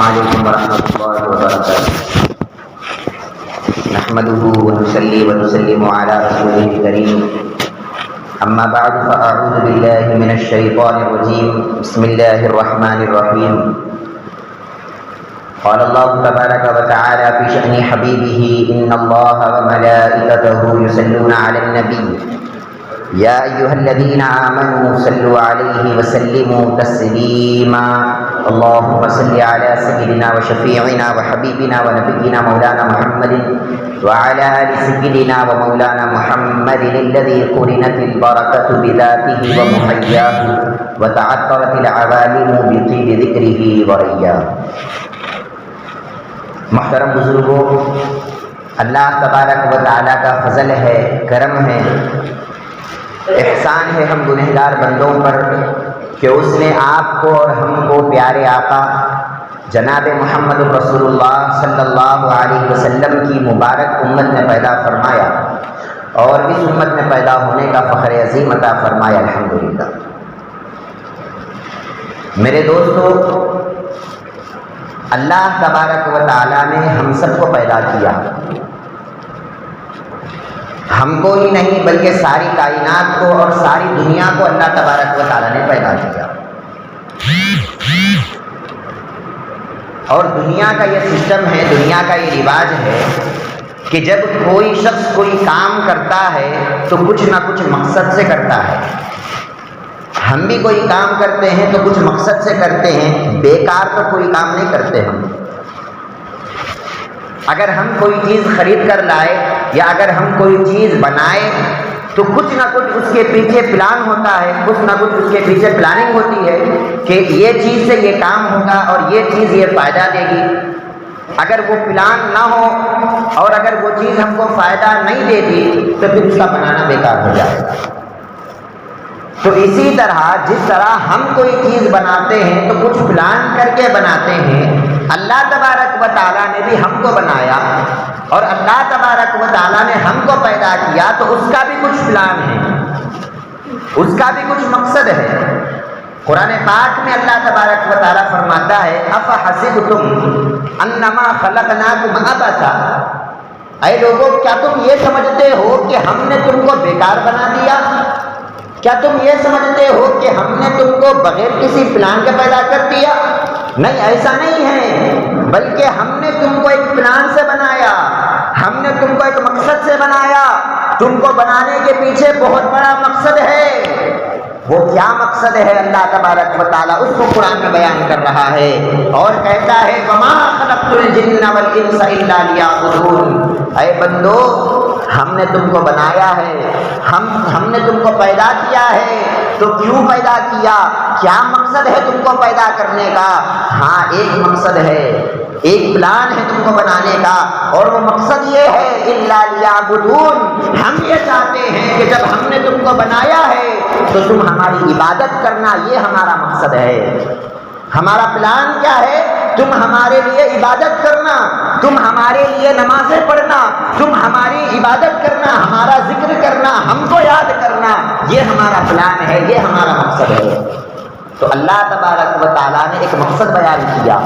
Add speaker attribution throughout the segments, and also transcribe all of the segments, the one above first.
Speaker 1: علیکم ورحمۃ اللہ وبرکاتہ۔ نحمده ونصلي ونسلم على رسوله الكريم، اما بعد فاعوذ بالله من الشيطان الرجيم، بسم الله الرحمن الرحيم۔ قال الله تبارك وتعالى في شأن حبيبه ان الله وملائكته يصلون على النبي يا أيها الذين آمنوا صلوا عليه وسلموا تسليما، اللهم صل على سيدنا وشفيعنا وحبيبنا ونبينا مولانا محمد وعلى آل سيدنا ومولانا محمد الذي قرنت البركة بذاته ومحياه وتعطرت العوالم بطيب ذكره ورياه۔ محترم بزرگوں، اللہ تبارک و تعالیٰ کا فضل ہے، کرم ہے، احسان ہے ہم گنہگار بندوں پر کہ اس نے آپ کو اور ہم کو پیارے آقا جناب محمد رسول اللہ صلی اللہ علیہ وسلم کی مبارک امت میں پیدا فرمایا اور اس امت میں پیدا ہونے کا فخر عظیم عطا فرمایا، الحمدللہ۔ میرے دوستو، اللہ تبارک و تعالیٰ نے ہم سب کو پیدا کیا، ہم کو ہی نہیں بلکہ ساری کائنات کو اور ساری دنیا کو اللہ تبارک و تعالیٰ نے پیدا کیا۔ اور دنیا کا یہ سسٹم ہے، دنیا کا یہ رواج ہے کہ جب کوئی شخص کوئی کام کرتا ہے تو کچھ نہ کچھ مقصد سے کرتا ہے۔ ہم بھی کوئی کام کرتے ہیں تو کچھ مقصد سے کرتے ہیں، بیکار تو کوئی کام نہیں کرتے ہم۔ اگر ہم کوئی چیز خرید کر لائے یا اگر ہم کوئی چیز بنائے تو کچھ نہ کچھ اس کے پیچھے پلان ہوتا ہے، کچھ نہ کچھ اس کے پیچھے پلاننگ ہوتی ہے کہ یہ چیز سے یہ کام ہوگا اور یہ چیز یہ فائدہ دے گی۔ اگر وہ پلان نہ ہو اور اگر وہ چیز ہم کو فائدہ نہیں دیتی تو پھر اس کا بنانا بیکار ہو جائے گا۔ تو اسی طرح جس طرح ہم کوئی چیز بناتے ہیں تو کچھ پلان کر کے بناتے ہیں، اللہ تبارک و تعالیٰ نے بھی ہم کو بنایا اور اللہ تبارک و تعالیٰ نے ہم کو پیدا کیا تو اس کا بھی کچھ پلان ہے، اس کا بھی کچھ مقصد ہے۔ قرآن پاک میں اللہ تبارک و تعالیٰ فرماتا ہے افحسبتم انما خلقناکم عبثا، اے لوگوں کیا تم یہ سمجھتے ہو کہ ہم نے تم کو بیکار بنا دیا؟ کیا تم یہ سمجھتے ہو کہ ہم نے تم کو بغیر کسی پلان کے پیدا کر دیا؟ نہیں، ایسا نہیں ہے، بلکہ ہم نے تم کو ایک پلان سے بنایا، ہم نے تم کو ایک مقصد سے بنایا۔ تم کو بنانے کے پیچھے بہت بڑا مقصد ہے۔ وہ کیا مقصد ہے اللہ تبارک و تعالیٰ اس کو قرآن میں بیان کر رہا ہے اور کہتا ہے وَمَا خَلَقْتُ الْجِنَّ وَالْإِنسَ إِلَّا لِيَعْبُدُونِ، اے بندو ہم نے تم کو بنایا ہے، ہم نے تم کو پیدا کیا ہے، تو کیوں پیدا کیا؟ کیا مقصد ہے تم کو پیدا کرنے کا؟ ہاں، ایک مقصد ہے، ایک پلان ہے تم کو بنانے کا، اور وہ مقصد یہ ہے اِلَّا لِيَعْبُدُونَ، ہم یہ چاہتے ہیں کہ جب ہم نے تم کو بنایا ہے تو تم ہماری عبادت کرنا، یہ ہمارا مقصد ہے۔ ہمارا پلان کیا ہے؟ تم ہمارے لیے عبادت کرنا، تم ہمارے لیے نمازیں پڑھنا، تم ہماری عبادت کرنا، ہمارا ذکر کرنا، ہم کو یاد کرنا، یہ ہمارا پلان ہے، یہ ہمارا مقصد ہے۔ تو اللہ تبارک و تعالیٰ نے ایک مقصد بیان کیا،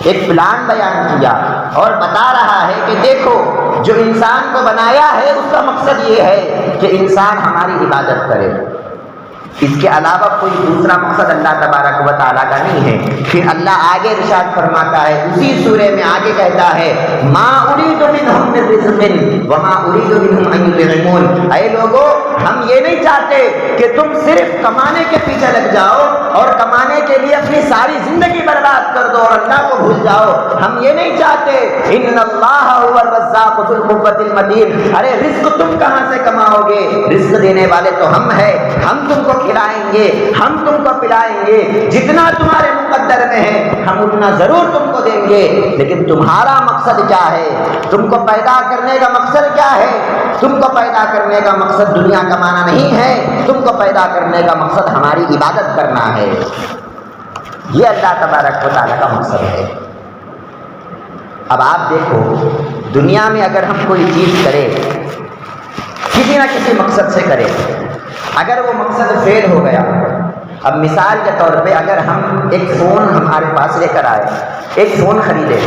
Speaker 1: ایک پلان بیان کیا اور بتا رہا ہے کہ دیکھو جو انسان کو بنایا ہے اس کا مقصد یہ ہے کہ انسان ہماری عبادت کرے، اس کے علاوہ کوئی دوسرا مقصد اللہ تبارک و تعالیٰ کا نہیں ہے۔ پھر اللہ آگے ارشاد فرماتا ہے، اسی سورے میں آگے کہتا ہے ما اريد منهم من رزق وما اريد منهم ان يطعمون، اے لوگوں ہم یہ نہیں چاہتے کہ تم صرف کمانے کے پیچھے لگ جاؤ اور کمانے کے لیے اپنی ساری زندگی برباد کر دو اور اللہ کو بھول جاؤ، ہم یہ نہیں چاہتے۔ ان اللہ هو الرزاق ذو القوة المتین، ارے رزق تم کہاں سے کماؤ گے؟ رزق دینے والے تو ہم ہیں، ہم تم کو کھلائیں گے، ہم تم کو پلائیں گے، جتنا تمہارے مقدر میں ہے ہم اتنا ضرور تم کو دیں گے۔ لیکن تمہارا مقصد کیا ہے؟ تم کو پیدا کرنے کا مقصد کیا ہے؟ تم کو پیدا کرنے کا مقصد دنیا کمانا نہیں ہے، تم کو پیدا کرنے کا مقصد ہماری عبادت کرنا ہے۔ یہ اللہ تبارک و تعالیٰ کا مقصد ہے۔ اب آپ دیکھو دنیا میں اگر ہم کوئی چیز کریں کسی نہ کسی مقصد سے کریں، اگر وہ مقصد فیل ہو گیا اب مثال کے طور پہ اگر ہم ایک فون ہمارے پاس لے کر آئے، ایک فون خریدے،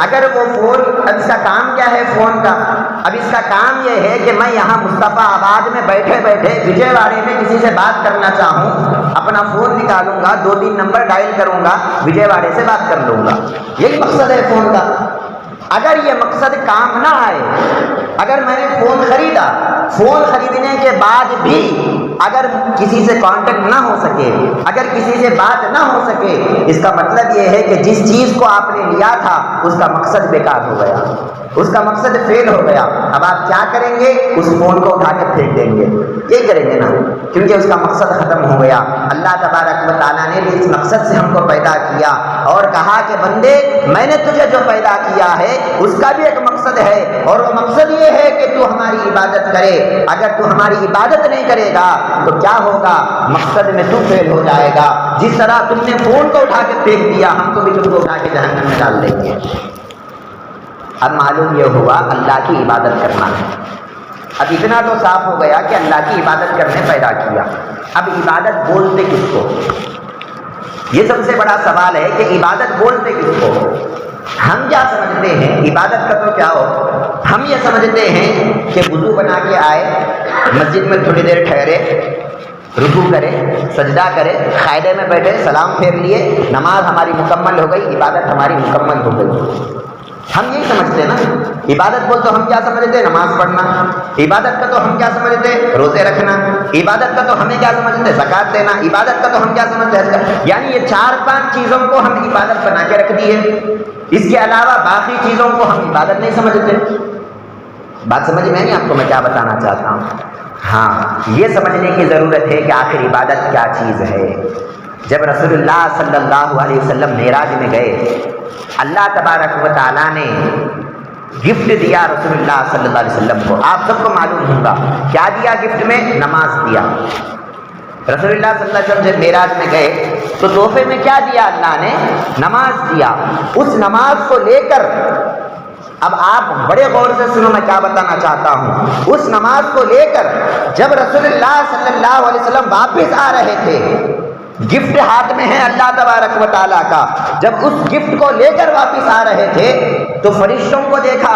Speaker 1: اگر وہ فون، اب اس کا کام کیا ہے فون کا؟ اب اس کا کام یہ ہے کہ میں یہاں مصطفیٰ آباد میں بیٹھے بیٹھے وجے واڑے میں کسی سے بات کرنا چاہوں، اپنا فون نکالوں گا، 2-3 نمبر ڈائل کروں گا، وجے واڑے سے بات کر لوں گا، یہی مقصد ہے فون کا۔ اگر یہ مقصد کام نہ آئے، اگر میں نے فون خریدا، فون خریدنے کے بعد بھی اگر کسی سے کانٹیکٹ نہ ہو سکے، اگر کسی سے بات نہ ہو سکے، اس کا مطلب یہ ہے کہ جس چیز کو آپ نے لیا تھا اس کا مقصد بیکار ہو گیا، اس کا مقصد فیل ہو گیا۔ اب آپ کیا کریں گے؟ اس فون کو اٹھا کے پھینک دیں گے، یہ کریں گے نا، کیونکہ اس کا مقصد ختم ہو گیا۔ اللہ تبارک و تعالیٰ نے بھی اس مقصد سے ہم کو پیدا کیا اور کہا کہ بندے میں نے تجھے جو پیدا کیا ہے اس کا بھی ایک مقصد ہے، اور وہ مقصد یہ ہے کہ تو ہماری عبادت کرے۔ اگر تو ہماری عبادت نہیں کرے گا تو کیا ہوگا؟ مقصد میں تو فیل ہو جائے گا۔ جس طرح تم نے فون کو اٹھا کے پھینک دیا، ہم کو بھی تم کو اٹھا کے جہنم میں ڈال دیں گے۔ اب معلوم یہ ہوا اللہ کی عبادت کرنا ہے۔ اب اتنا تو صاف ہو گیا کہ اللہ کی عبادت کرنے پیدا کیا۔ اب عبادت بولتے کس کو؟ یہ سب سے بڑا سوال ہے کہ عبادت بولتے کس کو؟ ہم کیا سمجھتے ہیں عبادت کا تو کیا ہو؟ ہم یہ سمجھتے ہیں کہ وضو بنا کے آئے، مسجد میں تھوڑی دیر ٹھہرے، رکوع کرے، سجدہ کرے، قاعدے میں بیٹھے، سلام پھیر لیے، نماز ہماری مکمل ہو گئی، عبادت ہماری مکمل ہو گئی۔ ہم یہی سمجھتے ہیں نا۔ عبادت بول تو ہم کیا سمجھتے ہیں؟ نماز پڑھنا۔ عبادت کا تو ہم کیا سمجھتے ہیں؟ روزے رکھنا۔ عبادت کا تو ہمیں کیا سمجھتے ہیں؟ زکوٰۃ دینا۔ عبادت کا تو ہم کیا سمجھتے ہیں؟ یعنی یہ 4-5 چیزوں کو ہم عبادت بنا کے رکھ دیے، اس کے علاوہ باقی چیزوں کو ہم عبادت نہیں سمجھتے۔ بات سمجھ میں نہیں آپ کو میں کیا بتانا چاہتا ہوں؟ ہاں، یہ سمجھنے کی ضرورت ہے کہ آخر عبادت کیا چیز ہے۔ جب رسول اللہ صلی اللہ علیہ وسلم معراج میں گئے، اللہ تبارک و تعالیٰ نے گفٹ دیا رسول اللہ صلی اللہ علیہ وسلم کو۔ آپ سب کو معلوم ہوگا کیا دیا گفٹ میں؟ نماز دیا۔ رسول اللہ صلی اللہ علیہ وسلم جب معراج میں گئے تو تحفے میں کیا دیا اللہ نے؟ نماز دیا۔ اس نماز کو لے کر، اب آپ بڑے غور سے سنو میں کیا بتانا چاہتا ہوں، اس نماز کو لے کر جب رسول اللہ صلی اللہ علیہ وسلم واپس آ رہے تھے، گفٹ ہاتھ میں ہے اللہ تبارک و تعالیٰ کا، جب اس گفٹ کو لے کر واپس آ رہے تھے تو فرشتوں کو دیکھا،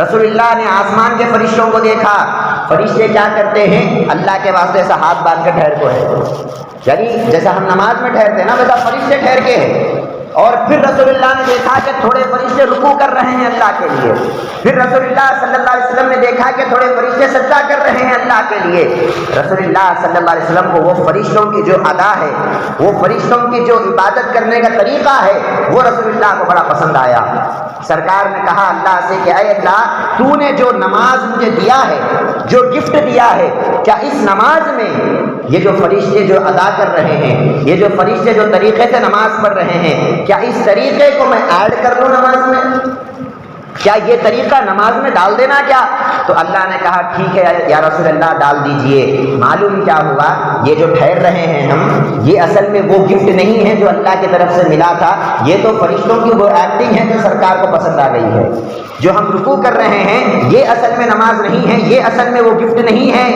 Speaker 1: رسول اللہ نے آسمان کے فرشتوں کو دیکھا۔ فرشتے کیا کرتے ہیں؟ اللہ کے واسطے ایسا ہاتھ باندھ کے ٹھہر کو ہے، یعنی جیسا ہم نماز میں ٹھہرتے ہیں نا ویسا فرشتے ٹھہر کے ہیں۔ اور پھر رسول اللہ نے دیکھا کہ تھوڑے فرشتے رکوع کر رہے ہیں اللہ کے لیے، پھر رسول اللہ صلی اللہ علیہ وسلم نے دیکھا کہ تھوڑے فرشتے سجدہ کر رہے ہیں اللہ کے لیے۔ رسول اللہ صلی اللہ علیہ وسلم کو وہ فرشتوں کی جو ادا ہے، وہ فرشتوں کی جو عبادت کرنے کا طریقہ ہے، وہ رسول اللہ کو بڑا پسند آیا۔ سرکار نے کہا اللہ سے کہ اے اللہ، تو نے جو نماز مجھے دیا ہے، جو گفٹ دیا ہے، کیا اس نماز میں یہ جو فرشتے جو ادا کر رہے ہیں، یہ جو فرشتے جو طریقے سے نماز پڑھ رہے ہیں، کیا اس طریقے کو میں ایڈ کر لوں نماز میں؟ کیا یہ طریقہ نماز میں ڈال دینا کیا؟ تو اللہ نے کہا ٹھیک ہے یا رسول اللہ ڈال دیجئے۔ معلوم کیا ہوا؟ یہ جو ٹھہر رہے ہیں ہم، یہ اصل میں وہ گفٹ نہیں ہے جو اللہ کی طرف سے ملا تھا، یہ تو فرشتوں کی وہ ایکٹنگ ہے جو سرکار کو پسند آ گئی ہے۔ جو ہم رکوع کر رہے ہیں یہ اصل میں نماز نہیں ہے، یہ اصل میں وہ گفٹ نہیں ہے،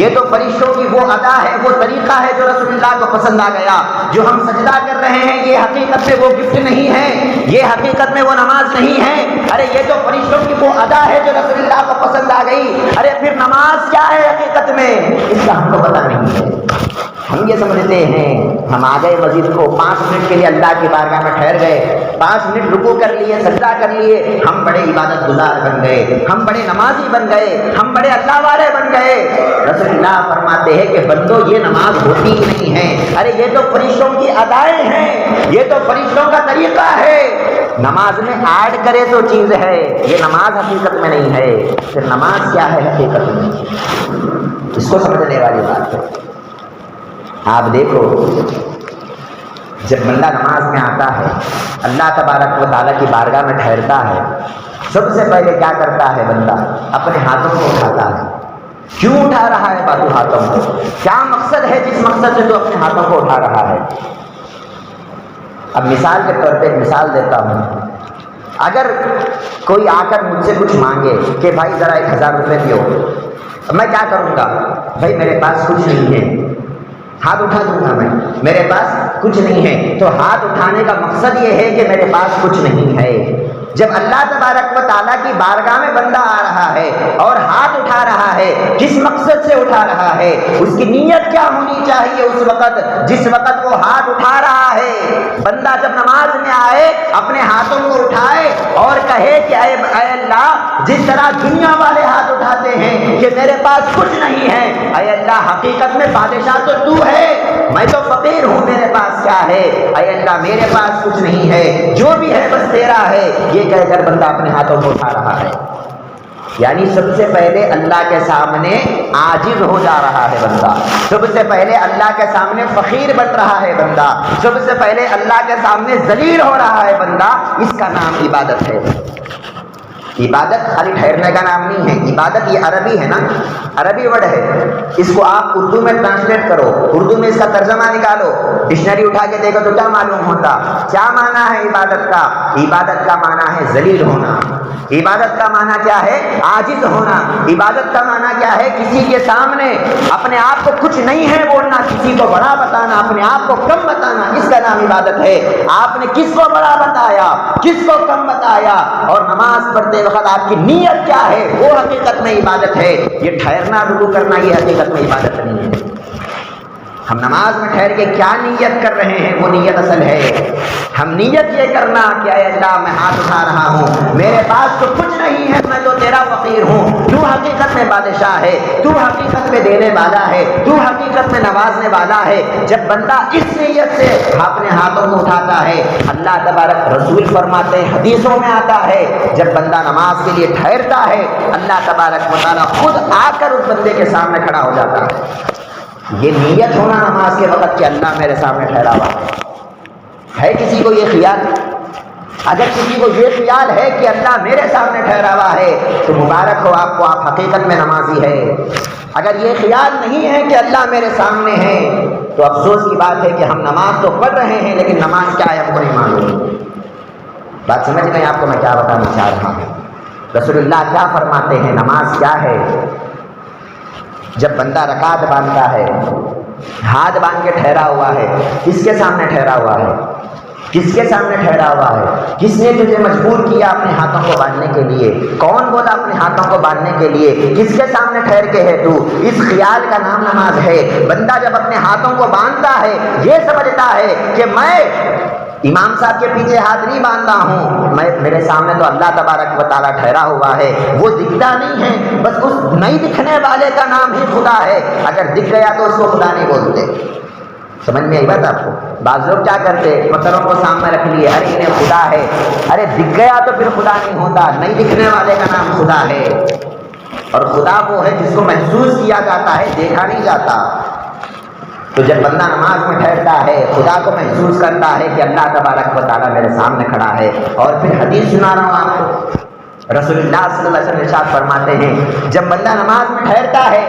Speaker 1: یہ تو فرشتوں کی وہ ادا ہے، وہ طریقہ ہے جو رسول اللہ کو پسند آ گیا۔ جو ہم سجدہ کر رہے ہیں یہ حقیقت میں وہ گفٹ نہیں ہے، یہ حقیقت میں وہ نماز نہیں ہے، ارے یہ تو فرشتوں کی وہ ادا ہے جو رسول اللہ کو پسند آ گئی۔ ارے پھر نماز کیا ہے حقیقت میں؟ اس کا ہم کو پتہ نہیں ہے۔ ہم یہ سمجھتے ہیں ہم آ گئے مسجد کو، 5 منٹ کے لیے اللہ کی بارگاہ میں ٹھہر گئے، 5 منٹ رکوع کر لیے، سجدہ کر لیے، ہم بڑے عبادت گزار بن گئے، ہم بڑے نمازی بن گئے، ہم بڑے اللہ والے بن گئے۔ رسول اللہ فرماتے ہیں کہ بندو یہ نماز ہوتی ہی نہیں ہے، ارے یہ تو فرشتوں کی ادائیں ہیں، یہ تو فرشتوں کا طریقہ ہے۔ نماز میں ایڈ کرے تو چیز ہے، یہ نماز حقیقت میں نہیں ہے۔ پھر نماز کیا ہے حقیقت میں؟ اس کو سمجھنے والی بات ہے۔ آپ دیکھو جب بندہ نماز میں آتا ہے، اللہ تبارک و تعالیٰ کی بارگاہ میں ٹھہرتا ہے، سب سے پہلے کیا کرتا ہے بندہ؟ اپنے ہاتھوں کو اٹھاتا ہے۔ کیوں اٹھا رہا ہے باتوں ہاتھوں کو؟ کیا مقصد ہے جس مقصد سے تو اپنے ہاتھوں کو اٹھا رہا ہے؟ اب مثال کے طور پہ ایک مثال دیتا ہوں۔ اگر کوئی آ کر مجھ سے کچھ مانگے کہ بھائی ذرا 1000 روپے دیو، میں کیا کروں گا؟ بھائی میرے پاس کچھ نہیں ہے، ہاتھ اٹھا دوں گا میں، میرے پاس کچھ نہیں ہے۔ تو ہاتھ اٹھانے کا مقصد یہ ہے کہ میرے پاس کچھ نہیں ہے۔ جب اللہ تبارک و تعالیٰ کی بارگاہ میں بندہ آ رہا ہے اور ہاتھ اٹھا رہا ہے، کس مقصد سے اٹھا رہا ہے؟ اس کی نیت کیا ہونی چاہیے اس وقت جس وقت وہ ہاتھ اٹھا رہا ہے؟ بندہ جب نماز میں آئے اپنے ہاتھوں کو اٹھائے اور کہے کہ اے اللہ، جس طرح دنیا والے ہاتھ اٹھاتے ہیں کہ میرے پاس کچھ نہیں ہے، اے اللہ حقیقت میں بادشاہ تو تو ہے، میں تو فقیر ہوں، میرے پاس کیا ہے؟ اے اللہ میرے پاس کچھ نہیں ہے، جو بھی ہے بس تیرا ہے، یہ کہہ کر بندہ اپنے ہاتھوں کو اٹھا رہا ہے۔ یعنی سب سے پہلے اللہ کے سامنے عاجز ہو جا رہا ہے بندہ، سب سے پہلے اللہ کے سامنے فقیر بن رہا ہے بندہ، سب سے پہلے اللہ کے سامنے ذلیل ہو رہا ہے بندہ۔ اس کا نام عبادت ہے۔ عبادت خالی ٹھہرنے کا نام نہیں ہے، عبادت یہ عربی ہے نا، عربی ورڈ ہے، اس کو آپ اردو میں ٹرانسلیٹ کرو، اردو میں اس کا ترجمہ نکالو، ڈکشنری اٹھا کے دیکھو تو کیا معلوم ہوتا؟ کیا معنی ہے عبادت کا؟ عبادت کا معنی ہے ذلیل ہونا۔ عبادت کا معنی کیا ہے؟ عاجز ہونا۔ عبادت کا معنی کیا ہے؟ کسی کے سامنے اپنے آپ کو کچھ نہیں ہے بولنا، کسی کو بڑا بتانا، اپنے آپ کو کم بتانا، اس کا نام عبادت ہے۔ آپ نے کس کو بڑا بتایا، کس کو کم بتایا، اور نماز پڑھتے وقت آپ کی نیت کیا ہے، وہ حقیقت میں عبادت ہے۔ یہ ٹھہرنا رکوع کرنا یہ حقیقت میں عبادت نہیں ہے۔ ہم نماز میں ٹھہر کے کیا نیت کر رہے ہیں، وہ نیت اصل ہے۔ ہم نیت یہ کرنا کہ اے اللہ میں ہاتھ اٹھا رہا ہوں، میرے پاس تو کچھ نہیں ہے، میں تو تیرا فقیر ہوں، تو حقیقت میں بادشاہ ہے، تو حقیقت میں دینے والا ہے، تو حقیقت میں نوازنے والا ہے۔ جب بندہ اس نیت سے اپنے ہاتھوں کو اٹھاتا ہے، اللہ تبارک رسول فرماتے ہیں، حدیثوں میں آتا ہے، جب بندہ نماز کے لیے ٹھہرتا ہے اللہ تبارک و تعالیٰ خود آ کر اس بندے کے سامنے کھڑا ہو جاتا ہے۔ یہ نیت ہونا نماز کے وقت کہ اللہ میرے سامنے ٹھہرا ہوا ہے کسی کو یہ خیال؟ اگر کسی کو یہ خیال ہے کہ اللہ میرے سامنے ٹھہرا ہوا ہے تو مبارک ہو آپ کو، آپ حقیقت میں نمازی ہے۔ اگر یہ خیال نہیں ہے کہ اللہ میرے سامنے ہے تو افسوس کی بات ہے کہ ہم نماز تو پڑھ رہے ہیں لیکن نماز کیا ہے ہم کو نہیں معلوم۔ بات سمجھ گئے آپ کو میں کیا بتانا چاہ رہا ہوں؟ رسول اللہ کیا فرماتے ہیں، نماز کیا ہے؟ جب بندہ رکعت باندھتا ہے، ہاتھ باندھ کے ٹھہرا ہوا ہے، کس کے سامنے ٹھہرا ہوا ہے؟ کس کے سامنے ٹھہرا ہوا ہے؟ کس نے تجھے مجبور کیا اپنے ہاتھوں کو باندھنے کے لیے؟ کون بولا اپنے ہاتھوں کو باندھنے کے لیے؟ کس کے سامنے ٹھہر کے ہے تو؟ اس خیال کا نام نماز ہے۔ بندہ جب اپنے ہاتھوں کو باندھتا ہے یہ سمجھتا ہے کہ میں امام صاحب کے پیچھے ہاتھ نہیں باندھتا ہوں، میرے سامنے تو اللہ تبارک و تعالیٰ ٹھہرا ہوا ہے، وہ دکھتا نہیں ہے، بس اس نہیں دکھنے والے کا نام ہی خدا ہے، اگر دکھ گیا تو اس کو خدا نہیں بولتے۔ سمجھ میں آئی بات آپ کو؟ بعض لوگ کیا کرتے، پتھروں کو سامنے رکھ لیے، ارے انہیں خدا ہے، ارے دکھ گیا تو پھر خدا نہیں ہوتا، نہیں دکھنے والے کا نام خدا ہے۔ اور خدا وہ ہے جس کو محسوس کیا جاتا ہے، دیکھا نہیں جاتا۔ تو جب بندہ نماز میں ٹھہرتا ہے خدا کو محسوس کرتا ہے کہ اللہ تبارک و تعالیٰ میرے سامنے کھڑا ہے۔ اور پھر حدیث سنا رہا ہوں آپ کو، رسول اللہ صلی اللہ علیہ وسلم ارشاد فرماتے ہیں جب بندہ نماز میں ٹھہرتا ہے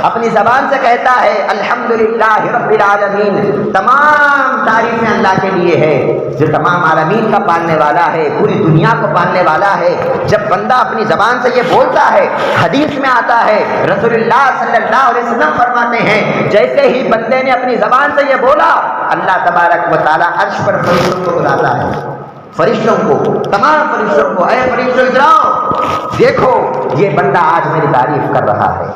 Speaker 1: اپنی زبان سے کہتا ہے الحمدللہ رب العالمین، تمام تعریفیں اللہ کے لیے ہے جو تمام عالمین کا پالنے والا ہے، پوری دنیا کو پالنے والا ہے۔ جب بندہ اپنی زبان سے یہ بولتا ہے، حدیث میں آتا ہے رسول اللہ صلی اللہ علیہ وسلم فرماتے ہیں جیسے ہی بندے نے اپنی زبان سے یہ بولا اللہ تبارک و تعالیٰ عرش پر فرشتوں کو بلاتا ہے، فرشتوں کو، تمام فرشتوں کو، اے فرشتوں ادھر آؤ، دیکھو یہ بندہ آج میری تعریف کر رہا ہے،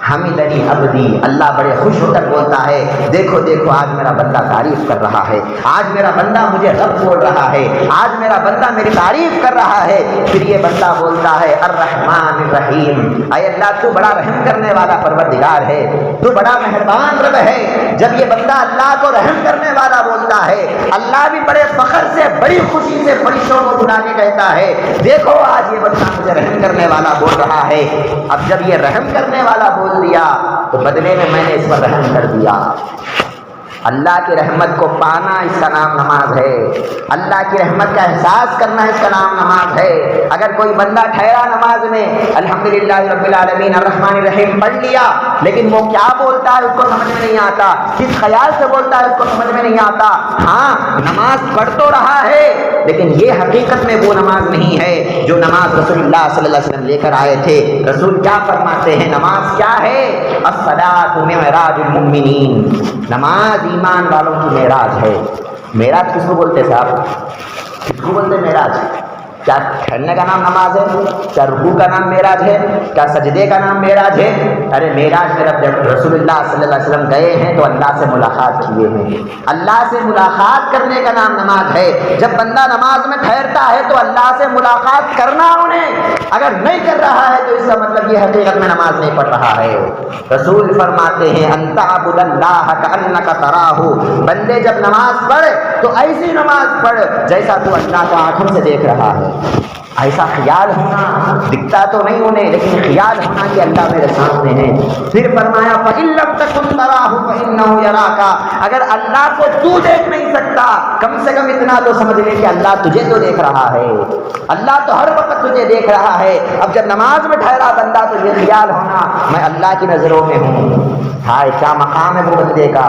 Speaker 1: حمیدنی عبدی، اللہ بڑے خوش ہو کر بولتا ہے دیکھو دیکھو آج میرا بندہ تعریف کر رہا ہے، آج میرا بندہ مجھے رب بول رہا ہے، آج میرا بندہ میری تعریف کر رہا ہے۔ پھر یہ بندہ بولتا ہے الرحمن الرحیم، اے اللہ تو بڑا رحم کرنے والا پروردگار ہے، تو بڑا مہربان رب ہے۔ جب یہ بندہ اللہ کو رحم کرنے والا بولتا ہے اللہ بھی بڑے فخر سے بڑی خوشی سے فرشتوں کو بلا کے کہتا ہے دیکھو آج یہ بندہ مجھے رحم کرنے والا بول رہا ہے۔ اب جب یہ رحم کرنے والا بول دیا تو بدلے میں نے اس پر رحم کر دیا۔ اللہ کی رحمت کو پانا اس کا نام نماز ہے، اللہ کی رحمت کا احساس کرنا اس کا نام نماز ہے۔ اگر کوئی بندہ ٹھہرا نماز میں الحمدللہ رب العالمین الرحمن الرحیم پڑھ لیا، لیکن وہ کیا بولتا ہے اس کو سمجھ میں نہیں آتا، کس خیال سے بولتا ہے اس کو سمجھ میں نہیں آتا، ہاں نماز پڑھ تو رہا ہے لیکن یہ حقیقت میں وہ نماز نہیں ہے جو نماز رسول اللہ صلی اللہ علیہ وسلم لے کر آئے تھے۔ رسول کیا فرماتے ہیں؟ نماز کیا ہے؟ الصلاۃ معراج المؤمنین، نماز ایمان والوں کی معراج ہے۔ معراج کس کو بولتے صاحب؟ کس کو بولتے معراج؟ کیا ٹھہرنے کا نام نماز ہے؟ کیا رکوع کا نام معراج ہے؟ کیا سجدے کا نام معراج ہے؟ ارے معراج میں جب رسول اللہ صلی اللہ علیہ وسلم گئے ہیں تو اللہ سے ملاقات کیے ہیں، اللہ سے ملاقات کرنے کا نام نماز ہے۔ جب بندہ نماز میں ٹھہرتا ہے تو اللہ سے ملاقات کرنا انہیں، اگر نہیں کر رہا ہے تو اس کا مطلب یہ حقیقت میں نماز نہیں پڑھ رہا ہے۔ رسول فرماتے ہیں ان تعبد اللہ کأنک تراہ، بندے جب نماز پڑھ تو ایسی نماز پڑھ جیسا تو اللہ کو آنکھوں سے دیکھ رہا ہے۔ ایسا خیال ہونا، دکھتا تو نہیں انہیں لیکن خیال ہونا کہ اللہ میرے سامنے ہے۔ پھر فرمایا فَإِن لَّمْ تَكُن تَرَاهُ فَإِنَّهُ يَرَاكَ، اگر اللہ کو تو دیکھ نہیں سکتا کم سے کم اتنا تو سمجھ لے کہ اللہ تجھے تو دیکھ رہا ہے، اللہ تو ہر وقت تجھے دیکھ رہا ہے۔ اب جب نماز میں ٹھہرا بندہ تو یہ خیال ہونا میں اللہ کی نظروں میں ہوں۔ ہائے کیا مقام ہے وہ بندے کا،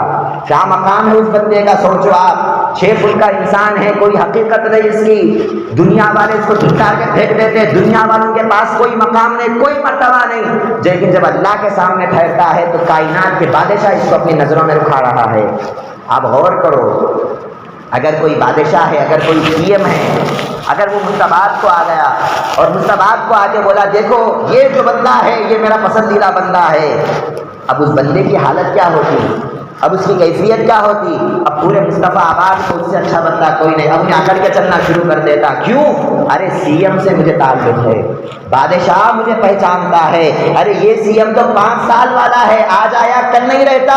Speaker 1: کیا مقام ہے اس بندے کا، سوچو آپ 6 فٹ کا انسان ہے، کوئی حقیقت نہیں اس کی، دنیا والے اس کو جھٹا کے پھینک دیتے، دنیا والوں کے پاس کوئی مقام نہیں، کوئی مرتبہ نہیں، لیکن جب اللہ کے سامنے ٹھہرتا ہے تو کائنات کے بادشاہ اس کو اپنی نظروں میں رکھا رہا ہے۔ اب غور کرو، اگر کوئی بادشاہ ہے، اگر کوئی سی ایم ہے، اگر وہ مستباد کو آ گیا اور مستباد کو آ کے بولا دیکھو یہ جو بندہ ہے یہ میرا پسندیدہ بندہ ہے، اب اس بندے کی حالت کیا ہوتی، اب اس کی کیفیت کیا ہوتی؟ اب پورے مصطفیٰ آباد کو اس سے اچھا بندہ کوئی نہیں، اب اکڑ کے چلنا شروع کر دیتا۔ کیوں؟ ارے سی ایم سے مجھے تعلق ہے، بادشاہ مجھے پہچانتا ہے، ارے یہ سی ایم تو 5 سال والا ہے، آج آیا کل نہیں رہتا،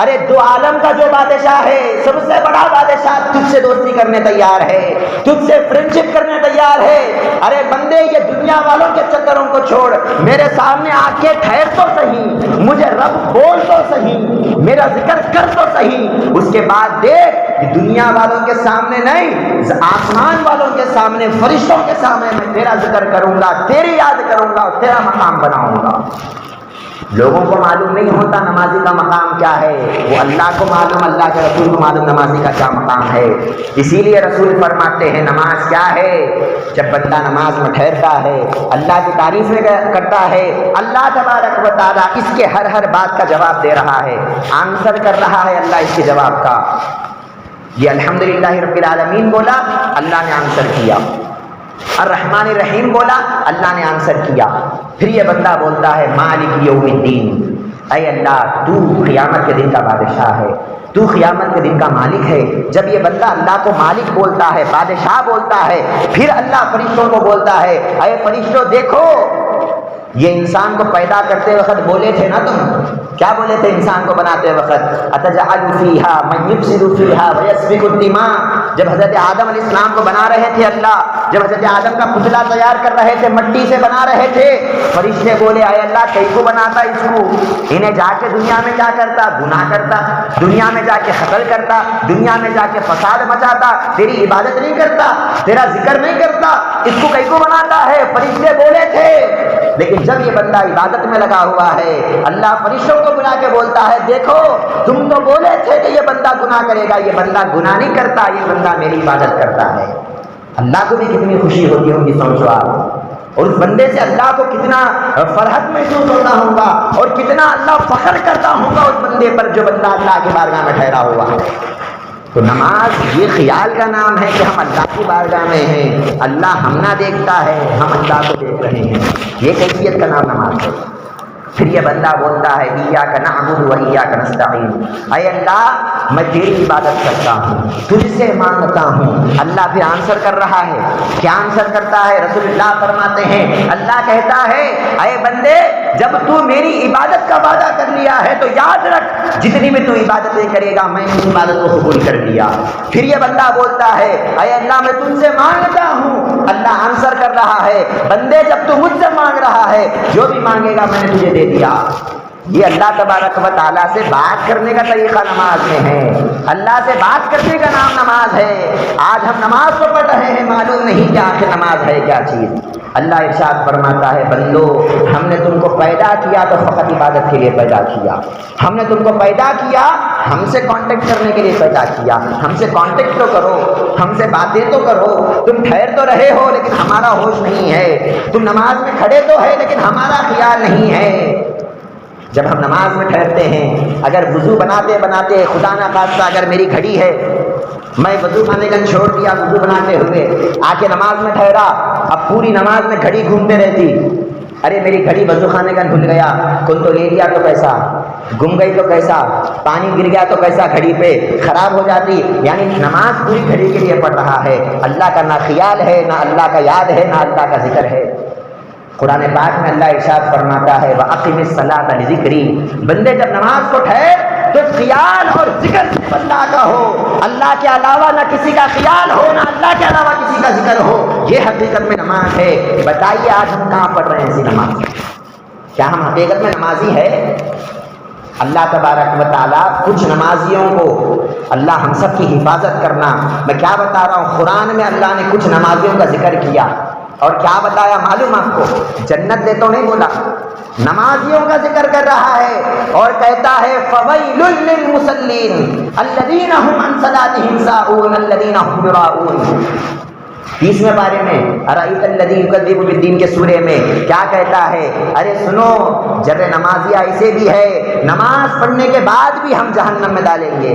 Speaker 1: ارے 2 عالم کا جو بادشاہ ہے، سب سے بڑا بادشاہ تجھ سے دوستی کرنے تیار ہے، تجھ سے فرینڈشپ کرنے تیار ہے۔ ارے بندے یہ دنیا والوں کے چکروں کو چھوڑ، میرے سامنے آ کے ٹھہر تو صحیح، مجھے رب بول تو صحیح، میرا ذکر کر تو صحیح، اس کے بعد دیکھ دنیا والوں کے سامنے نہیں، آسمان والوں کے سامنے، فرشتوں کے سامنے میں تیرا ذکر کروں گا، تیری یاد کروں گا اور تیرا مقام بناؤں گا۔ لوگوں کو معلوم نہیں ہوتا نمازی کا مقام کیا ہے، وہ اللہ کو معلوم، اللہ کے رسول کو معلوم نمازی کا کیا مقام ہے۔ اسی لیے رسول فرماتے ہیں نماز کیا ہے؟ جب بندہ نماز میں ٹھہرتا ہے، اللہ کی تعریف میں کرتا ہے، اللہ تبارک و تعالیٰ اس کے ہر بات کا جواب دے رہا ہے، آنسر کر رہا ہے اللہ اس کے جواب کا۔ یہ الحمدللہ رب العالمین بولا، اللہ نے آنسر کیا، الرحمن الرحیم بولا، اللہ نے آنسر کیا۔ پھر یہ بندہ بولتا ہے مالک یوم الدین، اے اللہ تو قیامت کے دن کا بادشاہ ہے، تو قیامت کے دن کا مالک ہے۔ جب یہ بندہ اللہ کو مالک بولتا ہے، بادشاہ بولتا ہے، پھر اللہ فرشتوں کو بولتا ہے اے فرشتوں دیکھو، یہ انسان کو پیدا کرتے وقت بولے تھے نا تم، کیا بولے تھے انسان کو بناتے وقت؟ اتجعل فیہا من یفسد فیہا ویسفک الدماء، جب حضرت آدم علیہ السلام کو بنا رہے تھے اللہ، جب حضرت آدم کا پتلا تیار کر رہے تھے، مٹی سے بنا رہے تھے، فرشتے بولے اے اللہ کیسے بناتا اس کو، انہیں جا کے دنیا میں کیا کرتا؟ گناہ کرتا، دنیا میں جا کے قتل کرتا، دنیا میں جا کے فساد مچاتا، تیری عبادت نہیں کرتا، تیرا ذکر نہیں کرتا، اس کو کیسے بناتا ہے؟ فرشتے بولے تھے۔ لیکن جب یہ بندہ عبادت میں لگا ہوا ہے، اللہ فرشتوں کو بلا کے بولتا ہے دیکھو تم تو بولے تھے کہ یہ بندہ گناہ کرے گا، یہ بندہ گناہ نہیں کرتا، یہ بندہ میری عبادت کرتا ہے۔ اللہ کو بھی کتنی خوشی ہوتی ہوگی سوچو آپ، اور اس بندے سے اللہ کو کتنا فرحت محسوس ہوتا ہوگا اور کتنا اللہ فخر کرتا ہوگا اس بندے پر جو بندہ اللہ کی بارگاہ میں ٹھہرا ہوا ہے۔ تو نماز یہ خیال کا نام ہے کہ ہم اللہ کی بارگاہ میں ہیں، اللہ ہم نہ دیکھتا ہے، ہم اللہ کو دیکھ رہے ہیں، یہ کیفیت کا نام نماز ہے۔ پھر یہ بندہ بولتا ہے ایاک نعبد و ایاک نستعین، اے اللہ میں تیری عبادت کرتا ہوں، تجھ سے مانگتا ہوں۔ اللہ پھر آنسر کر رہا ہے، کیا آنسر کرتا ہے؟ رسول اللہ فرماتے ہیں اللہ کہتا ہے اے بندے جب تو میری عبادت کا وعدہ کر لیا ہے تو یاد رکھ جتنی بھی تو عبادتیں کرے گا میں اس عبادت کو قبول کر لیا۔ پھر یہ بندہ بولتا ہے اے اللہ میں تجھ سے مانگتا ہوں، اللہ آنسر کر رہا ہے بندے جب تو مجھ سے مانگ رہا ہے جو بھی مانگے گا میں نے تجھے دے دیا۔ یہ اللہ تبارک و تعالیٰ سے بات کرنے کا طریقہ نماز میں ہے، اللہ سے بات کرنے کا نام نماز ہے۔ آج ہم نماز تو پڑھ رہے ہیں، معلوم نہیں کہ آخر نماز ہے کیا چیز۔ اللہ ارشاد فرماتا ہے بندو ہم نے تم کو پیدا کیا تو فقط عبادت کے لیے پیدا کیا، ہم نے تم کو پیدا کیا ہم سے کانٹیکٹ کرنے کے لیے پیدا کیا، ہم سے کانٹیکٹ تو کرو، ہم سے باتیں تو کرو۔ تم ٹھہر تو رہے ہو لیکن ہمارا ہوش نہیں ہے، تم نماز میں کھڑے تو ہے لیکن ہمارا خیال نہیں ہے۔ جب ہم نماز میں ٹھہرتے ہیں، اگر وضو بناتے بناتے خدا نہ خواستہ اگر میری گھڑی ہے، میں وضو خانے کا چھوڑ دیا وضو بناتے ہوئے آ کے نماز میں ٹھہرا، اب پوری نماز میں گھڑی گھومتے رہتی، ارے میری گھڑی وضو خانے کا بھول گیا، کل تو لے لیا تو کیسا، گم گئی تو کیسا، پانی گر گیا تو کیسا، گھڑی پہ خراب ہو جاتی۔ یعنی نماز پوری گھڑی کے لیے پڑھ رہا ہے، اللہ کا نہ خیال ہے، نہ اللہ کا یاد ہے، نہ اللہ کا ذکر ہے۔ قرآن پاک میں اللہ ارشاد فرماتا ہے وَأَقِمِ الصَّلَاةَ لِذِكْرِي، بندے جب نماز کو ٹھہر تو خیال اور ذکر صرف اللہ کا ہو، اللہ کے علاوہ نہ کسی کا خیال ہو، نہ اللہ کے علاوہ کسی کا ذکر ہو، یہ حقیقت میں نماز ہے۔ بتائیے آج ہم کہاں پڑھ رہے ہیں ایسی نماز؟ کیا ہم حقیقت میں نمازی ہے؟ اللہ تبارک و تعالیٰ کچھ نمازیوں کو، اللہ ہم سب کی حفاظت کرنا، میں کیا بتا رہا ہوں، قرآن میں اللہ نے کچھ نمازیوں کا ذکر کیا اور کیا بتایا معلوم آپ کو؟ جنت دے تو نہیں بولا، نمازیوں کا ذکر کر رہا ہے اور کہتا ہے فَوَيْلٌ لِّلْمُصَلِّينَ الَّذِينَ هُمْ عَنْ صَلَاتِهِمْ سَاهُونَ الَّذِينَ هُمْ يُرَاءُونَ۔ 30ویں پارے میں اَرَأَيْتَ الَّذِي يُكَذِّبُ بِالدِّينِ کے سورے میں کیا کہتا ہے؟ ارے سنو، جر نمازیہ اسے بھی ہے، نماز پڑھنے کے بعد بھی ہم جہنم میں ڈالیں گے۔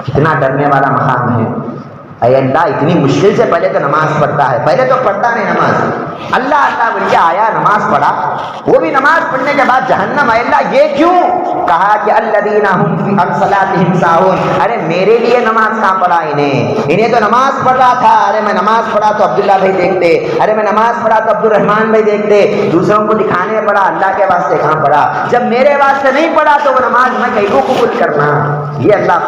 Speaker 1: کتنا ڈرنے والا مقام ہے۔ اے اللہ اتنی مشکل سے پہلے تو نماز پڑھتا ہے، پہلے تو پڑھتا نہیں نماز، اللہ اللہ بول کے آیا نماز پڑھا، وہ بھی نماز پڑھنے کے بعد جہنم۔ اے اللہ یہ کیوں؟ کہا کہ الذین هم عن صلاتهم ساہون، ارے میرے لیے نماز کہاں پڑھا انہیں تو نماز پڑھ رہا تھا، ارے میں نماز پڑھا تو عبداللہ بھائی دیکھتے، ارے میں نماز پڑھا تو عبد الرحمان بھائی دیکھتے، دوسروں کو دکھانے پڑا، اللہ کے واسطے کہاں پڑھا؟ جب میرے واسطے نہیں پڑھا تو وہ نماز میں کہیں کو قبول کرنا۔ یہ اللہ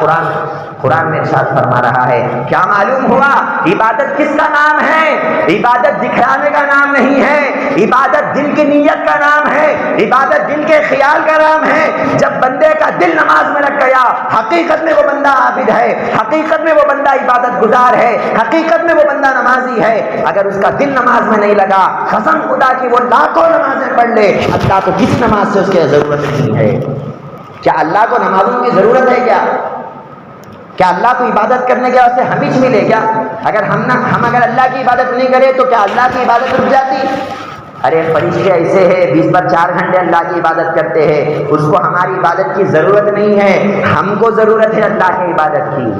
Speaker 1: قرآن میں ارشاد فرما رہا ہے۔ کیا معلوم ہوا عبادت کس کا نام ہے؟ عبادت دکھلانے کا نام نہیں ہے، عبادت دل کی نیت کا نام ہے، عبادت دل کے خیال کا نام ہے۔ جب بندے کا دل نماز میں لگ گیا، حقیقت میں وہ بندہ عابد ہے، حقیقت میں وہ بندہ عبادت گزار ہے، حقیقت میں وہ بندہ نمازی ہے۔ اگر اس کا دل نماز میں نہیں لگا، قسم خدا کی وہ لاکھوں نمازیں پڑھ لے، اللہ کو کس نماز سے اس کی ضرورت نہیں ہے۔ کیا اللہ کو نمازوں کی ضرورت ہے کیا اللہ کو عبادت کرنے کے واسطے ہم ہی ملے گا؟ اگر ہم اگر اللہ کی عبادت نہیں کرے تو کیا اللہ کی عبادت رک جاتی؟ ارے فرشتے ایسے ہیں 20 پر 4 گھنٹے اللہ کی عبادت کرتے ہیں، اس کو ہماری عبادت کی ضرورت نہیں ہے، ہم کو ضرورت ہے اللہ کی عبادت کی،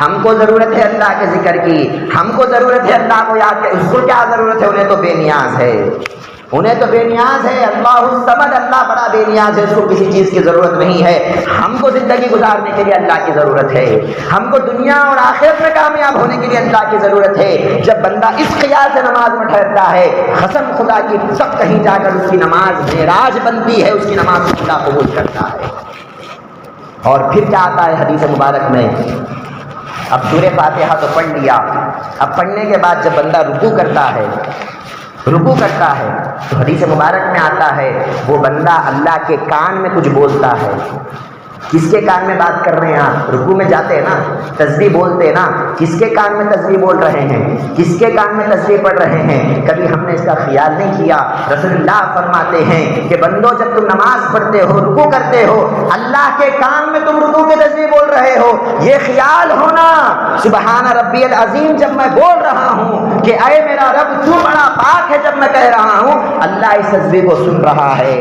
Speaker 1: ہم کو ضرورت ہے اللہ کے ذکر کی، ہم کو ضرورت ہے اللہ کو یاد کرے۔ اس کو کیا ضرورت ہے؟ انہیں تو بے نیاز ہے، انہیں تو بے نیاز ہے، اللہ الصمد، اللہ بڑا بے نیاز ہے، اس کو کسی چیز کی ضرورت نہیں ہے۔ ہم کو زندگی گزارنے کے لیے اللہ کی ضرورت ہے، ہم کو دنیا اور آخرت میں کامیاب ہونے کے لیے اللہ کی ضرورت ہے۔ جب بندہ اس خیال سے نماز میں ٹھہرتا ہے، قسم خدا کی تب کہیں جا کر اس کی نماز معراج بنتی ہے، اس کی نماز کو اللہ قبول کرتا ہے۔ اور پھر کیا آتا ہے حدیث مبارک میں؟ اب سورہ فاتحہ تو پڑھ لیا، اب پڑھنے کے بعد جب بندہ رکوع کرتا ہے تو حدیث مبارک میں آتا ہے وہ بندہ اللہ کے کان میں کچھ بولتا ہے۔ کس کے کان میں بات کر رہے ہیں آپ؟ رکوع میں جاتے ہیں نا، تسبیح بولتے ہیں نا، کس کے کان میں تسبیح بول رہے ہیں؟ کس کے کان میں تسبیح پڑھ رہے ہیں؟ کبھی ہم نے اس کا خیال نہیں کیا۔ رسول اللہ فرماتے ہیں کہ بندو جب تم نماز پڑھتے ہو، رکوع کرتے ہو، اللہ کے کان میں تم رکوع کی تسبیح بول رہے ہو، یہ خیال ہونا سبحان ربی العظیم جب میں بول رہا ہوں کہ اے میرا رب تو بڑا پاک ہے، جب میں کہہ رہا ہوں اللہ اس تسبیح کو سن رہا ہے۔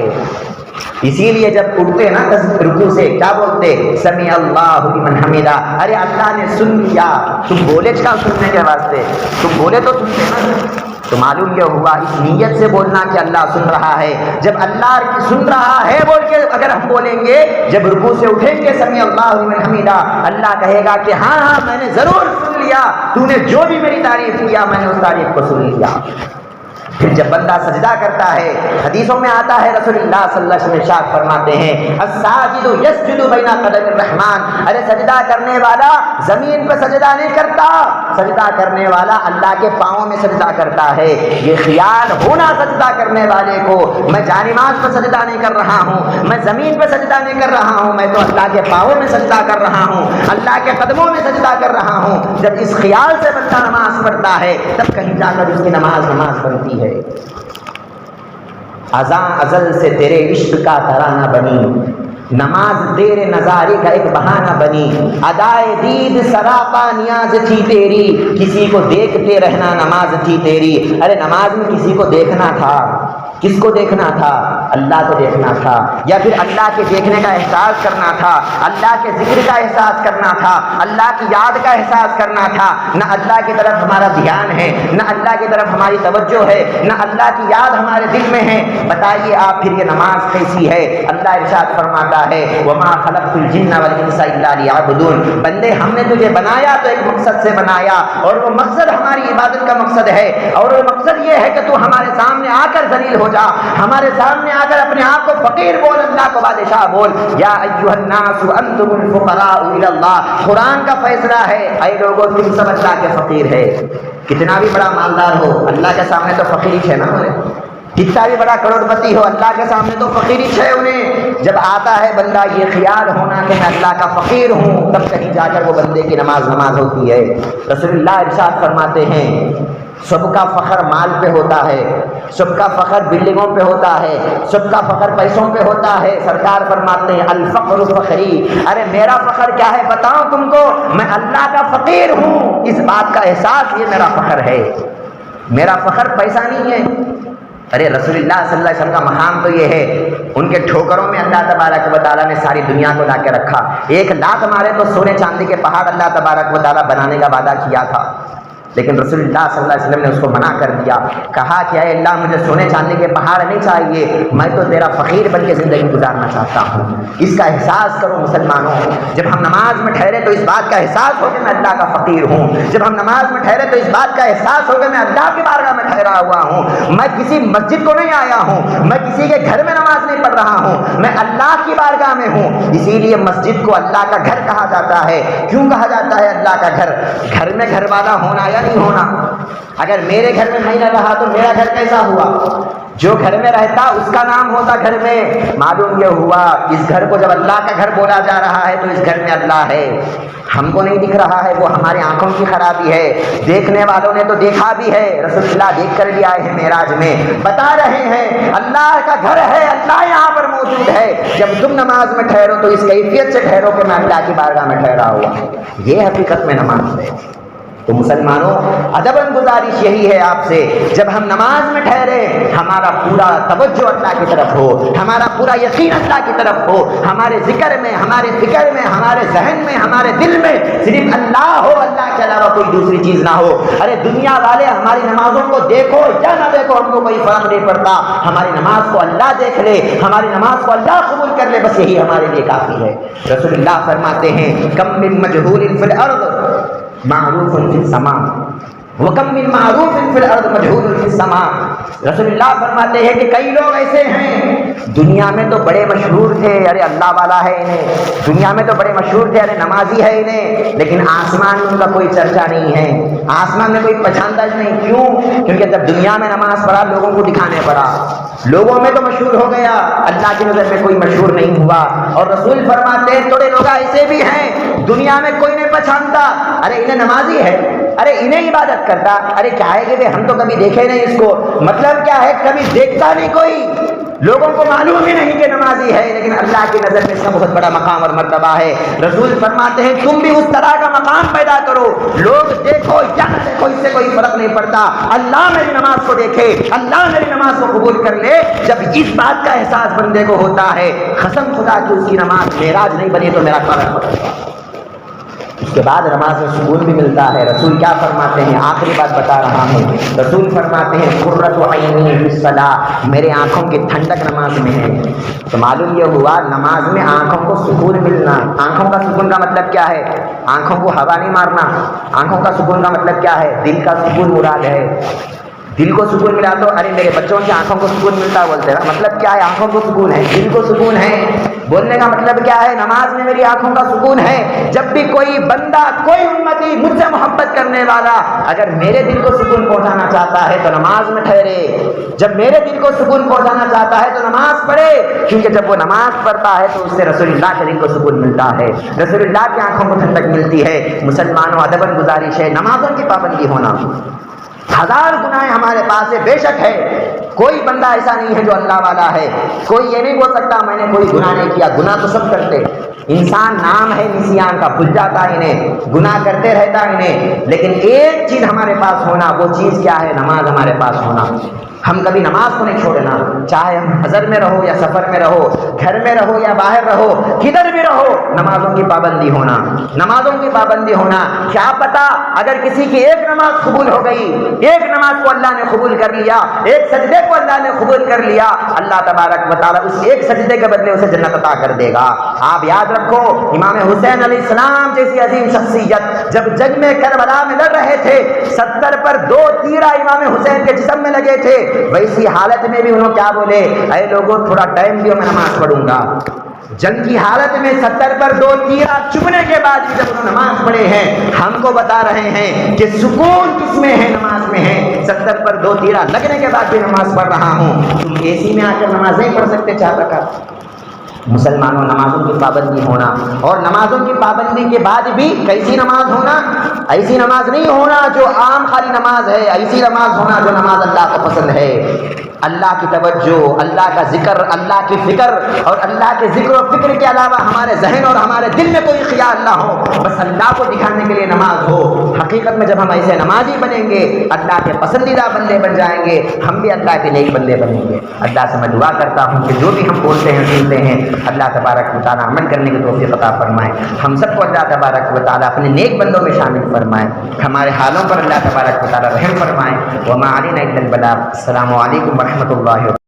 Speaker 1: اسی لیے جب اٹھتے نا رکوع سے کیا بولتے؟ سمیع اللہ لمن حمدہ، ارے اللہ نے سن لیا۔ تم بولے کیا سننے کے واسطے؟ تم بولے تو سنتے نا، تو معلوم یہ ہوا اس نیت سے بولنا کہ اللہ سن رہا ہے۔ جب اللہ سن رہا ہے بول کے اگر ہم بولیں گے، جب رکوع سے اٹھیں گے سمیع اللہ لمن حمدہ، اللہ کہے گا کہ ہاں میں نے ضرور سن لیا، تو نے جو بھی میری تعریف کیا میں نے اس تعریف کو سن لیا۔ پھر جب بندہ سجدہ کرتا ہے، حدیثوں میں آتا ہے رسول اللہ صلی اللہ علیہ وسلم ارشاد فرماتے ہیں الساجد یسجد بین قدم الرحمن، ارے سجدہ کرنے والا زمین پہ سجدہ نہیں کرتا، سجدہ کرنے والا اللہ کے پاؤں میں سجدہ کرتا ہے۔ یہ خیال ہونا سجدہ کرنے والے کو، میں جانماز پہ سجدہ نہیں کر رہا ہوں، میں زمین پہ سجدہ نہیں کر رہا ہوں، میں تو اللہ کے پاؤں میں سجدہ کر رہا ہوں، اللہ کے قدموں میں سجدہ کر رہا ہوں۔ جب اس خیال سے بندہ نماز پڑھتا ہے تب کہیں جا کر اس کی نماز بنتی ہے۔ ازاں ازل سے تیرے عشق کا ترانہ بنی، نماز تیرے نظارے کا ایک بہانہ بنی، ادائے دید سراپا نیاز تھی تیری، کسی کو دیکھتے رہنا نماز تھی تیری۔ ارے نماز میں کسی کو دیکھنا تھا، کس کو دیکھنا تھا؟ اللہ کو دیکھنا تھا، یا پھر اللہ کے دیکھنے کا احساس کرنا تھا، اللہ کے ذکر کا احساس کرنا تھا، اللہ کی یاد کا احساس کرنا تھا۔ نہ اللہ کی طرف ہمارا دھیان ہے، نہ اللہ کی طرف ہماری توجہ ہے، نہ اللہ کی یاد ہمارے دل میں ہے، بتائیے آپ پھر یہ نماز کیسی ہے؟ اللہ ارشاد فرماتا ہے وما خلقت الجن والانس الا لیعبدون، بندے ہم نے تجھے بنایا تو ایک مقصد سے بنایا، اور وہ مقصد ہماری عبادت کا مقصد ہے، اور وہ مقصد یہ ہے کہ تو ہمارے سامنے آ کر ذلیل ہو جا، ہمارے سامنے آ کر اپنے آپ کو فقیر بول، اللہ کو بادشاہ بول۔ یا ایھا الناس انتم الفقراء الی اللہ، قرآن کا فیصلہ ہے اے لوگوں تم سب اللہ کے فقیر ہے۔ کتنا بھی بڑا مالدار ہو اللہ کے سامنے تو فقیر ہی ہے نا، کتنا بھی بڑا کروڑ پتی ہو اللہ کے سامنے تو فقیر ہی ہے انہیں۔ جب آتا ہے بندہ یہ خیال ہونا کہ میں اللہ کا فقیر ہوں، تب کہیں جا کر وہ بندے کی نماز ہوتی ہے۔ رسول اللہ ارشاد فرماتے ہیں سب کا فخر مال پہ ہوتا ہے، سب کا فخر بلڈنگوں پہ ہوتا ہے، سب کا فخر پیسوں پہ ہوتا ہے۔ سرکار فرماتے ہیں الفقر فخری، ارے میرا فخر کیا ہے بتاؤں تم کو، میں اللہ کا فقیر ہوں، اس بات کا احساس، یہ میرا فخر ہے، میرا فخر پیسہ نہیں ہے۔ ارے رسول اللہ صلی اللہ علیہ وسلم کا مقام تو یہ ہے، ان کے ٹھوکروں میں اللہ تبارک و تعالیٰ نے ساری دنیا کو لا کے رکھا، ایک لات مارے تو سونے چاندی کے پہاڑ اللہ تبارک و تعالیٰ بنانے کا وعدہ کیا تھا، لیکن رسول اللہ صلی اللہ علیہ وسلم نے اس کو منع کر دیا، کہا کہ اے اللہ مجھے سونے چاندی کے پہاڑ نہیں چاہیے، میں تو تیرا فقیر بن کے زندگی گزارنا چاہتا ہوں۔ اس کا احساس کرو مسلمانوں، جب ہم نماز میں ٹھہرے تو اس بات کا احساس ہو کہ میں اللہ کا فقیر ہوں، جب ہم نماز میں ٹھہرے تو اس بات کا احساس ہو کہ میں اللہ کی بارگاہ میں ٹھہرا ہوا ہوں، میں کسی مسجد کو نہیں آیا ہوں، میں کسی کے گھر میں نماز نہیں پڑھ رہا ہوں، میں اللہ کی بارگاہ میں ہوں۔ اسی لیے مسجد کو اللہ کا گھر کہا جاتا ہے۔ کیوں کہا جاتا ہے اللہ کا گھر؟ گھر میں گھر والا ہونا یا نہیں ہونا؟ اگر میرے گھر میں نہیں رہا تو میرا گھر کیسا ہوا؟ جو گھر میں رہتا اس کا نام ہوتا گھر میں۔ معلوم یہ ہوا اس گھر کو جب اللہ کا گھر بولا جا رہا ہے تو اس گھر میں اللہ ہے، ہم کو نہیں دکھ رہا ہے، وہ ہماری آنکھوں کی خرابی ہے، دیکھنے والوں نے تو دیکھا بھی ہے، رسول اللہ دیکھ کر بھی آئے ہیں معراج میں، بتا رہے ہیں اللہ کا گھر ہے، اللہ یہاں پر موجود ہے۔ جب تم نماز میں ٹھہرو تو اس کیفیت سے ٹھہرو کہ میں اللہ کی بارگاہ میں ٹھہرا ہوا، یہ حقیقت میں نماز ہے۔ تو مسلمانوں ادباً گزارش یہی ہے آپ سے، جب ہم نماز میں ٹھہرے ہمارا پورا توجہ اللہ کی طرف ہو، ہمارا پورا یقین اللہ کی طرف ہو، ہمارے ذکر میں، ہمارے فکر میں، ہمارے ذہن میں، ہمارے دل میں صرف اللہ ہو، اللہ کے علاوہ کوئی دوسری چیز نہ ہو۔ ارے دنیا والے ہماری نمازوں کو دیکھو یا نہ دیکھو ہم کو کوئی فرق نہیں پڑتا، ہماری نماز کو اللہ دیکھ لے، ہماری نماز کو اللہ قبول کر لے، بس یہی ہمارے لیے کافی ہے۔ رسول اللہ فرماتے ہیں کم من مجہول فی الارض معروف فی السماء وکم من معروف فی الارض مجہول فی السماء۔ رسول اللہ فرماتے ہیں کہ کئی لوگ ایسے ہیں دنیا میں تو بڑے مشہور تھے، ارے اللہ والا ہے انہیں، دنیا میں تو بڑے مشہور تھے، ارے نمازی ہے انہیں، لیکن آسمان میں ان کا کوئی چرچا نہیں ہے، آسمان میں کوئی پہچانتا نہیں۔ کیوں؟ کیونکہ جب دنیا میں نماز پڑھا لوگوں کو دکھانے پڑا، لوگوں میں تو مشہور ہو گیا، اللہ کی نظر میں کوئی مشہور نہیں ہوا۔ اور رسول فرماتے ہیں تھوڑے لوگ ایسے بھی ہیں دنیا میں کوئی نہیں پہچانتا، ارے انہیں نمازی ہے، ارے انہیں عبادت کرتا، ارے کیا ہے کہ ہم تو کبھی دیکھے نہیں اس کو، مطلب کیا ہے کبھی دیکھتا نہیں کوئی، لوگوں کو معلوم ہی نہیں کہ نمازی ہے، لیکن اللہ کی نظر میں اس کا بہت بڑا مقام اور مرتبہ ہے۔ رسول فرماتے ہیں تم بھی اس طرح کا مقام پیدا کرو، لوگ دیکھو یا نہ دیکھو اس سے کوئی فرق نہیں پڑتا، اللہ میری نماز کو دیکھے، اللہ میری نماز کو قبول کر لے۔ جب اس بات کا احساس بندے کو ہوتا ہے، قسم خدا کی اس کی نماز معراج نہیں بنی تو میرا قرار پڑتا۔ اس کے بعد نماز میں سکون بھی ملتا ہے۔ رسول کیا فرماتے ہیں؟ آخری بات بتا رہا ہوں، رسول فرماتے ہیں قرۃ عینی فی الصلاۃ، میرے آنکھوں کی ٹھنڈک نماز میں ہے۔ تو معلوم یہ ہوا نماز میں آنکھوں کو سکون ملنا۔ آنکھوں کا سکون کا مطلب کیا ہے؟ آنکھوں کو ہوا نہیں مارنا۔ آنکھوں کا سکون کا مطلب کیا ہے؟ دل کا سکون مراد ہے۔ دل کو سکون ملا تو ارے میرے بچوں کی آنکھوں کو سکون ملتا بولتے ہیں. مطلب کیا ہے؟ آنکھوں کو سکون ہے، دل کو سکون ہے. بولنے کا مطلب کیا ہے؟ نماز میں میری آنکھوں کا سکون ہے. جب بھی کوئی بندہ، کوئی امتی مجھ سے محبت کرنے والا اگر میرے دل کو سکون پہنچانا چاہتا ہے تو نماز میں ٹھہرے. جب میرے دل کو سکون پہنچانا چاہتا ہے تو نماز پڑھے، کیونکہ جب وہ نماز پڑھتا ہے تو اس سے رسول اللہ کے دل کو سکون ملتا ہے، رسول اللہ کی آنکھوں کو ٹھنڈک ملتی ہے. مسلمانوں ادباً گزارش ہے نمازوں کی پابندی ہونا. ہزار گناہ ہمارے پاس ہے، بے شک ہے. کوئی بندہ ایسا نہیں ہے جو اللہ والا ہے. کوئی یہ نہیں بول سکتا میں نے کوئی گناہ نہیں کیا. گناہ تو سب کرتے. انسان نام ہے نسیان کا، بھول جاتا ہے انہیں، گناہ کرتے رہتا ہے انہیں. لیکن ایک چیز ہمارے پاس ہونا، وہ چیز کیا ہے؟ نماز ہمارے پاس ہونا. ہم کبھی نماز کو نہیں چھوڑنا، چاہے ہم حضر میں رہو یا سفر میں رہو، گھر میں رہو یا باہر رہو، کدھر بھی رہو، نمازوں کی پابندی ہونا. نمازوں کی پابندی ہونا. کیا پتا اگر کسی کی ایک نماز قبول ہو گئی، ایک نماز کو اللہ نے قبول کر لیا، ایک سجدے کو اللہ نے قبول کر لیا، اللہ تبارک و تعالیٰ اس ایک سجدے کے بدلے اسے جنت عطا کر دے گا. آپ یاد رکھو امام حسین علیہ السلام جیسی عظیم شخصیت جب جنگ میں کربلا میں لڑ رہے تھے، 70 پر 2 تیرہ امام حسین کے جسم میں لگے تھے. ویسی حالت میں بھی انہوں کیا بولے؟ اے لوگوں تھوڑا ٹائم دیو، میں نماز پڑھوں گا. جنگ کی حالت میں 70 پر 2 تیرہ چبھنے کے بعد بھی جب انہوں نماز پڑھے ہیں، ہم کو بتا رہے ہیں کہ سکون کس میں ہے؟ نماز میں ہے. 70 پر 2 تیرہ لگنے کے بعد بھی نماز پڑھ رہا ہوں. تم اے سی میں آ کر نماز نہیں پڑھ سکتے 4 رکعت؟ مسلمانوں نمازوں کی پابندی ہونا، اور نمازوں کی پابندی کے بعد بھی کیسی نماز ہونا؟ ایسی نماز نہیں ہونا جو عام خالی نماز ہے، ایسی نماز ہونا جو نماز اللہ کو پسند ہے. اللہ کی توجہ، اللہ کا ذکر، اللہ کی فکر، اور اللہ کے ذکر و فکر کے علاوہ ہمارے ذہن اور ہمارے دل میں کوئی خیال نہ ہو، بس اللہ کو دکھانے کے لیے نماز ہو. حقیقت میں جب ہم ایسے نمازی بنیں گے، اللہ کے پسندیدہ بندے بن جائیں گے، ہم بھی اللہ کے نیک بندے بنیں گے. اللہ سے میں دعا کرتا ہوں کہ جو بھی ہم بولتے ہیں سنتے ہیں، اللہ تبارک و تعالیٰ عمل کرنے کی توفیق عطا فرمائے. ہم سب کو اللہ تبارک و تعالیٰ اپنے نیک بندوں میں شامل فرمائے. ہمارے حالوں پر اللہ تبارک و تعالیٰ رحم فرمائے. وما علینا الا البلاغ. السلام علیکم ورحمۃ اللہ وبرکاتہ.